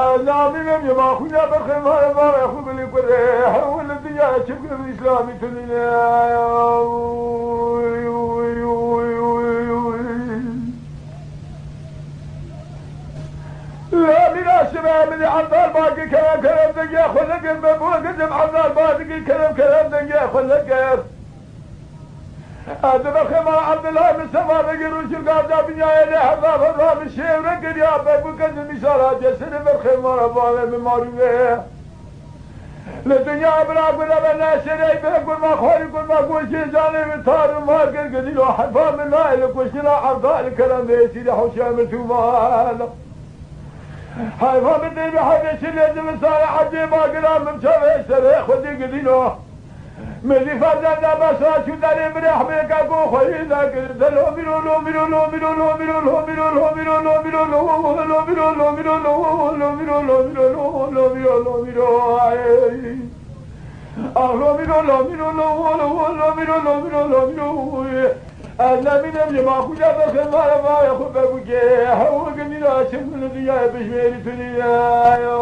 العظيم يا خويا بخير ما يا خويا اللي كره حول الدنيا تشوف الاسلام تنينا لا من الشباب اللي عطال باقي كلام دنيا خلق البابو قدم عطال باقي كلام دنيا خلق هذا بخير عبد الله بن سما بقروش القاعدة بنيا إلى حباب الرام الشيء ورقد يا بابو كذا مثال جسد بخير ما رباه من مارويه للدنيا بلا ولا بلا شري بقول ما خالي قول ما قول شيء جاني بتار ما قد له حفا من لا لك وشنا عبد الكلام بيسيد حشام ثمان حفا من دي بحد شيء لازم صار عجيب ما قلنا من شر شر خدي قدينه ملي فازنا بس شو داري مريح بك اكو خوينا قلت أنا من اللي ما خويا بس ما ياخذ بوجه هو قلنا شم الذي يا بشمير تنيا يا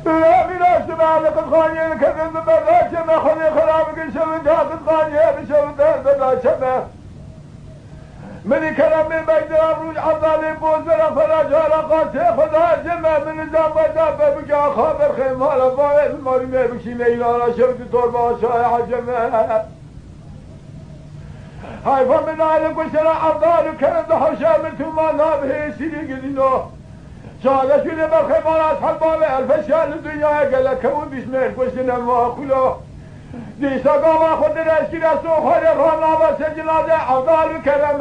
لا من الشباب الخانية كذب بلا شمه خلي خلابك شمه جات الخانية بشمه بلا شمه من كلام من بيت أبروج عضالي بوزر فلا جال قاسي خدا جمه من نظام بدابة بجا خابر خيمال بايد المرمي بكشي ليلانا شبت طربا شايع جمه هاي فمن عالم وشرع عضالي كرد حشام ثم نابه سيدي قدينه شاهد شو لما خيمانات حبابة الفشيال الدنيا قال لك كون بسمين كوشنا ما أخلو دي ساقا ما خد الاشكرا سوخ هذا الرهنا بس جنازة عضال الكلام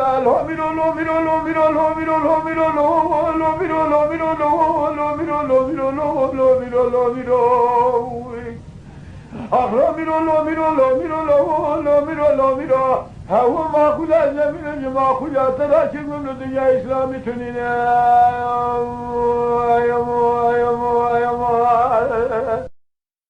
هو ما خدا زمین ما خدا ترا چه من دنیا اسلامی تنینه